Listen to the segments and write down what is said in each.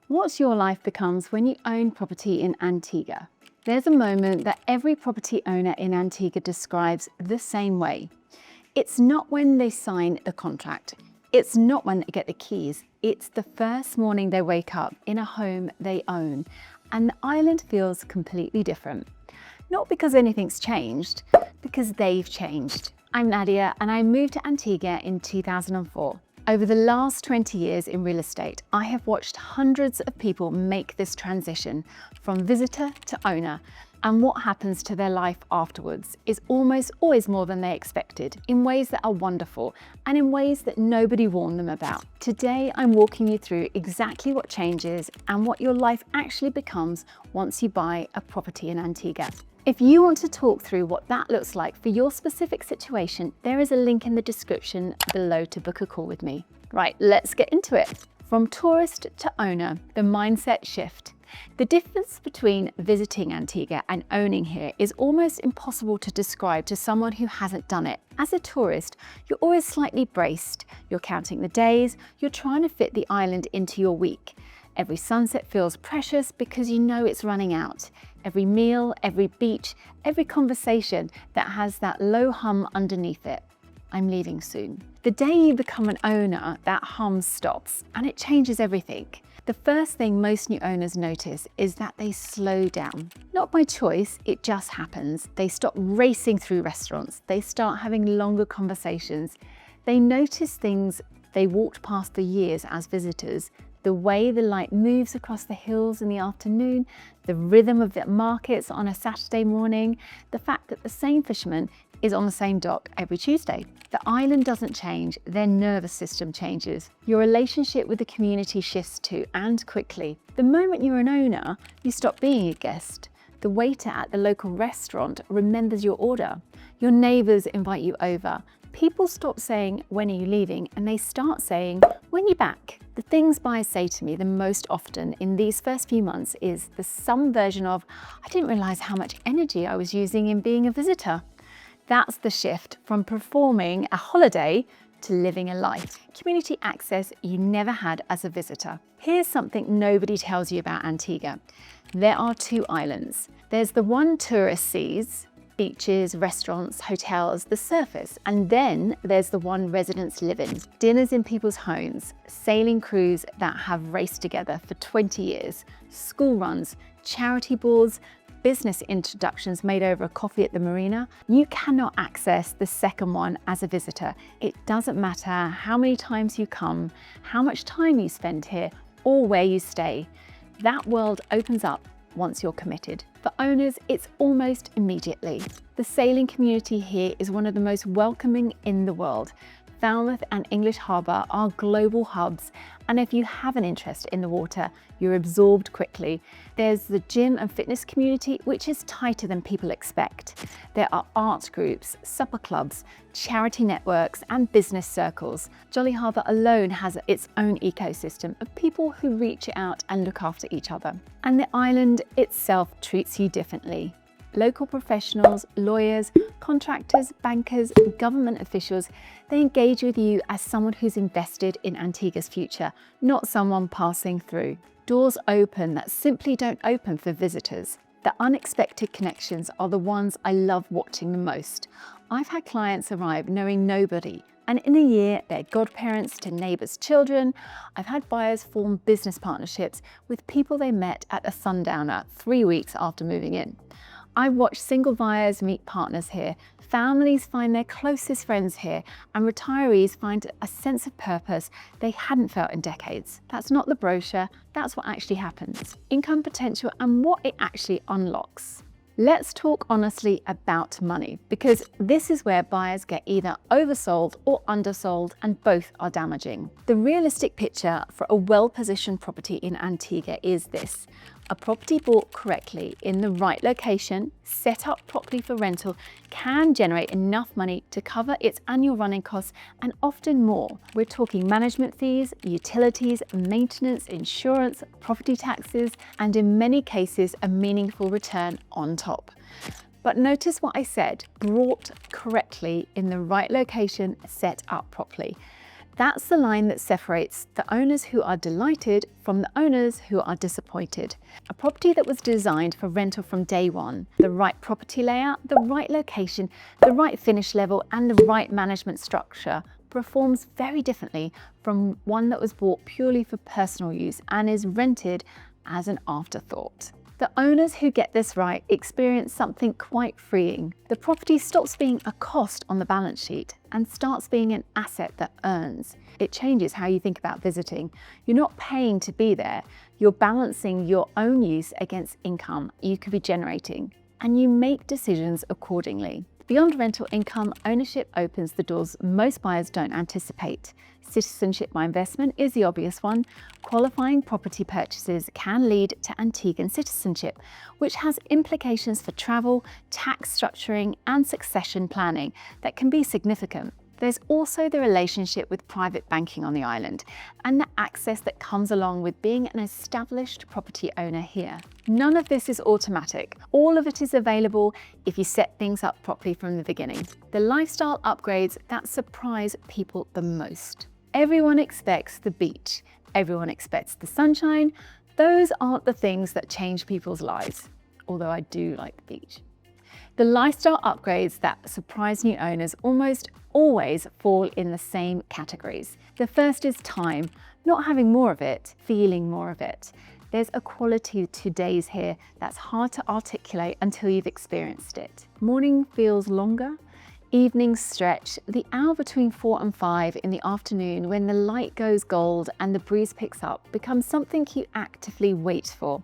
What's your life becomes when you own property in Antigua. There's a moment that every property owner in Antigua describes the same way. It's not when they sign the contract. It's not when they get the keys. It's the first morning they wake up in a home they own, and the island feels completely different. Not because anything's changed, because they've changed. I'm Nadia, and I moved to Antigua in 2004. Over the last 20 years in real estate, I have watched hundreds of people make this transition from visitor to owner, and what happens to their life afterwards is almost always more than they expected, in ways that are wonderful and in ways that nobody warned them about. Today, I'm walking you through exactly what changes and what your life actually becomes once you buy a property in Antigua. If you want to talk through what that looks like for your specific situation, there is a link in the description below to book a call with me. Right, let's get into it. From tourist to owner, the mindset shift. The difference between visiting Antigua and owning here is almost impossible to describe to someone who hasn't done it. As a tourist, you're always slightly braced. You're counting the days, you're trying to fit the island into your week. Every sunset feels precious because you know it's running out. Every meal, every beach, every conversation that has that low hum underneath it. I'm leaving soon. The day you become an owner, that hum stops and it changes everything. The first thing most new owners notice is that they slow down. Not by choice, it just happens. They stop racing through restaurants. They start having longer conversations. They notice things they walked past for years as visitors. The way the light moves across the hills in the afternoon, the rhythm of the markets on a Saturday morning, the fact that the same fisherman is on the same dock every Tuesday. The island doesn't change, their nervous system changes. Your relationship with the community shifts too, and quickly. The moment you're an owner, you stop being a guest. The waiter at the local restaurant remembers your order. Your neighbours invite you over. People stop saying, "When are you leaving?" and they start saying, "When are you back?" The things buyers say to me the most often in these first few months is some version of, "I didn't realise how much energy I was using in being a visitor." That's the shift from performing a holiday to living a life. Community access you never had as a visitor. Here's something nobody tells you about Antigua. There are two islands. There's the one tourist sees, beaches, restaurants, hotels, the surface. And then there's the one residents live in. Dinners in people's homes, sailing crews that have raced together for 20 years, school runs, charity balls, business introductions made over a coffee at the marina. You cannot access the second one as a visitor. It doesn't matter how many times you come, how much time you spend here, or where you stay. That world opens up once you're committed. For owners, it's almost immediately. The sailing community here is one of the most welcoming in the world. Falmouth and English Harbour are global hubs, and if you have an interest in the water, you're absorbed quickly. There's the gym and fitness community, which is tighter than people expect. There are art groups, supper clubs, charity networks, and business circles. Jolly Harbour alone has its own ecosystem of people who reach out and look after each other. And the island itself treats you differently. Local professionals, lawyers, contractors, bankers, government officials, they engage with you as someone who's invested in Antigua's future, not someone passing through. Doors open that simply don't open for visitors. The unexpected connections are the ones I love watching the most. I've had clients arrive knowing nobody, and in a year, they're godparents to neighbours' children. I've had buyers form business partnerships with people they met at a sundowner 3 weeks after moving in. I've watched single buyers meet partners here, families find their closest friends here, and retirees find a sense of purpose they hadn't felt in decades. That's not the brochure, that's what actually happens. Income potential and what it actually unlocks. Let's talk honestly about money, because this is where buyers get either oversold or undersold, and both are damaging. The realistic picture for a well-positioned property in Antigua is this. A property bought correctly in the right location, set up properly for rental, can generate enough money to cover its annual running costs and often more. We're talking management fees, utilities, maintenance, insurance, property taxes, and in many cases, a meaningful return on top. But notice what I said, bought correctly in the right location, set up properly. That's the line that separates the owners who are delighted from the owners who are disappointed. A property that was designed for rental from day one, the right property layout, the right location, the right finish level, and the right management structure performs very differently from one that was bought purely for personal use and is rented as an afterthought. The owners who get this right experience something quite freeing. The property stops being a cost on the balance sheet and starts being an asset that earns. It changes how you think about visiting. You're not paying to be there, you're balancing your own use against income you could be generating, and you make decisions accordingly. Beyond rental income, ownership opens the doors most buyers don't anticipate. Citizenship by investment is the obvious one. Qualifying property purchases can lead to Antiguan citizenship, which has implications for travel, tax structuring, and succession planning that can be significant. There's also the relationship with private banking on the island and the access that comes along with being an established property owner here. None of this is automatic. All of it is available if you set things up properly from the beginning. The lifestyle upgrades that surprise people the most. Everyone expects the beach. Everyone expects the sunshine. Those aren't the things that change people's lives, although I do like the beach. The lifestyle upgrades that surprise new owners almost always fall in the same categories. The first is time, not having more of it, feeling more of it. There's a quality to days here that's hard to articulate until you've experienced it. Morning feels longer, evenings stretch, the hour between 4 and 5 in the afternoon when the light goes gold and the breeze picks up becomes something you actively wait for.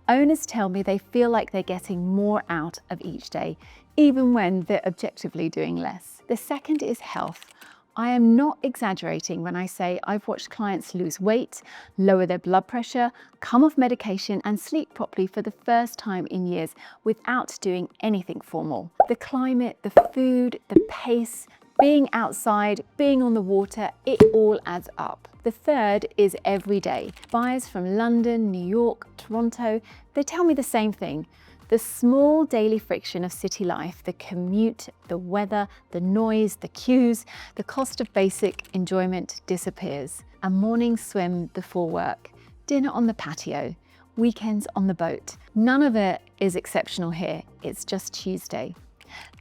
Owners tell me they feel like they're getting more out of each day, even when they're objectively doing less. The second is health. I am not exaggerating when I say I've watched clients lose weight, lower their blood pressure, come off medication, and sleep properly for the first time in years without doing anything formal. The climate, the food, the pace, being outside, being on the water, it all adds up. The third is every day. Buyers from London, New York, Toronto, they tell me the same thing. The small daily friction of city life, the commute, the weather, the noise, the queues, the cost of basic enjoyment disappears. A morning swim before work, dinner on the patio, weekends on the boat. None of it is exceptional here. It's just Tuesday.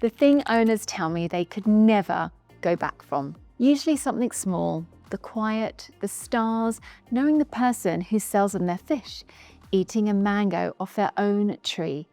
The thing owners tell me they could never go back from. Usually something small, the quiet, the stars, knowing the person who sells them their fish, eating a mango off their own tree.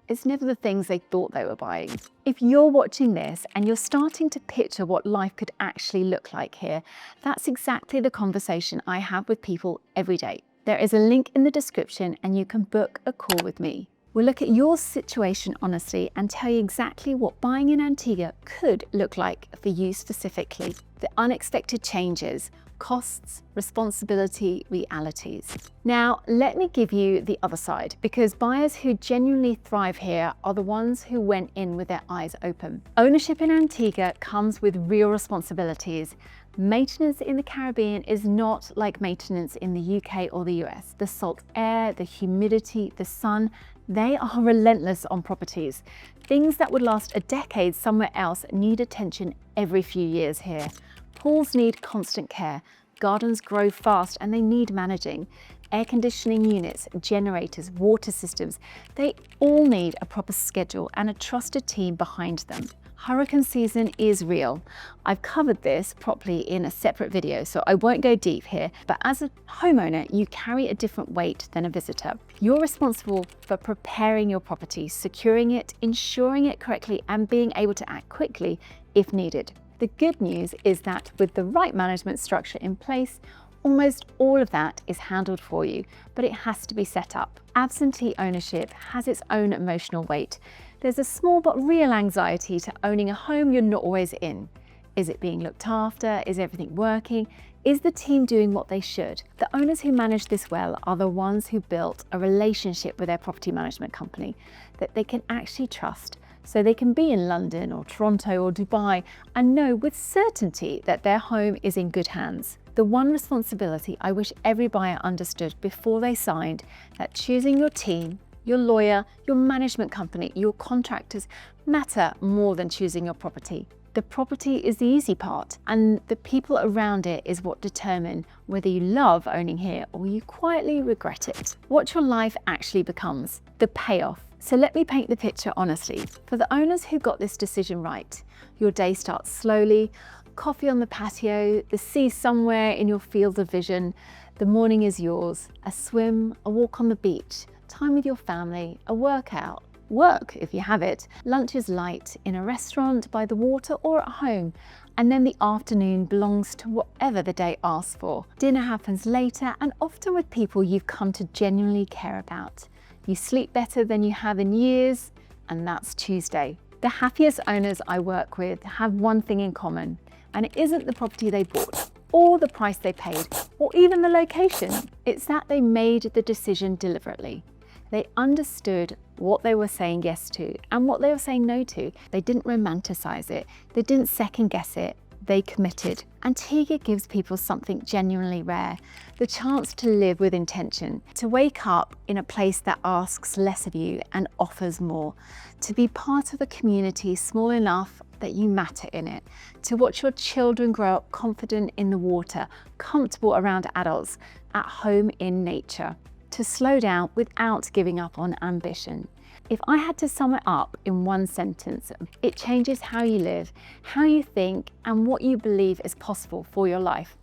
It's never the things they thought they were buying. If you're watching this and you're starting to picture what life could actually look like here, that's exactly the conversation I have with people every day. There is a link in the description and you can book a call with me. We'll look at your situation honestly and tell you exactly what buying in Antigua could look like for you specifically. The unexpected changes, costs, responsibility, realities. Now, let me give you the other side, because buyers who genuinely thrive here are the ones who went in with their eyes open. Ownership in Antigua comes with real responsibilities. Maintenance in the Caribbean is not like maintenance in the UK or the US. The salt air, the humidity, the sun, they are relentless on properties. Things that would last a decade somewhere else need attention every few years here. Pools need constant care, gardens grow fast and they need managing. Air conditioning units, generators, water systems, they all need a proper schedule and a trusted team behind them. Hurricane season is real. I've covered this properly in a separate video, so I won't go deep here, but as a homeowner, you carry a different weight than a visitor. You're responsible for preparing your property, securing it, insuring it correctly, and being able to act quickly if needed. The good news is that with the right management structure in place, almost all of that is handled for you, but it has to be set up. Absentee ownership has its own emotional weight. There's a small but real anxiety to owning a home you're not always in. Is it being looked after? Is everything working? Is the team doing what they should? The owners who manage this well are the ones who built a relationship with their property management company that they can actually trust, so they can be in London or Toronto or Dubai and know with certainty that their home is in good hands. The one responsibility I wish every buyer understood before they signed, that choosing your team, your lawyer, your management company, your contractors matter more than choosing your property. The property is the easy part, and the people around it is what determine whether you love owning here or you quietly regret it. What your life actually becomes, the payoff. So let me paint the picture honestly. For the owners who got this decision right, your day starts slowly, coffee on the patio, the sea somewhere in your field of vision. The morning is yours. A swim, a walk on the beach, time with your family, a workout, work if you have it. Lunch is light in a restaurant, by the water or at home. And then the afternoon belongs to whatever the day asks for. Dinner happens later and often with people you've come to genuinely care about. You sleep better than you have in years, and that's Tuesday. The happiest owners I work with have one thing in common, and it isn't the property they bought, or the price they paid, or even the location. It's that they made the decision deliberately. They understood what they were saying yes to and what they were saying no to. They didn't romanticize it. They didn't second guess it. They committed. Antigua gives people something genuinely rare, the chance to live with intention, to wake up in a place that asks less of you and offers more, to be part of a community small enough that you matter in it, to watch your children grow up confident in the water, comfortable around adults, at home in nature, to slow down without giving up on ambition. If I had to sum it up in one sentence, it changes how you live, how you think, and what you believe is possible for your life.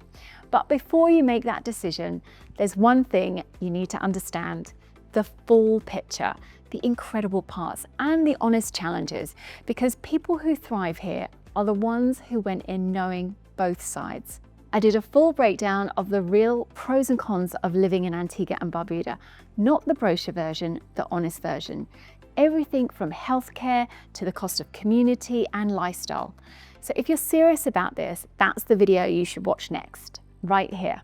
But before you make that decision, there's one thing you need to understand: the full picture, the incredible parts, and the honest challenges, because people who thrive here are the ones who went in knowing both sides. I did a full breakdown of the real pros and cons of living in Antigua and Barbuda, not the brochure version, the honest version. Everything from healthcare to the cost of community and lifestyle. So if you're serious about this, that's the video you should watch next, right here.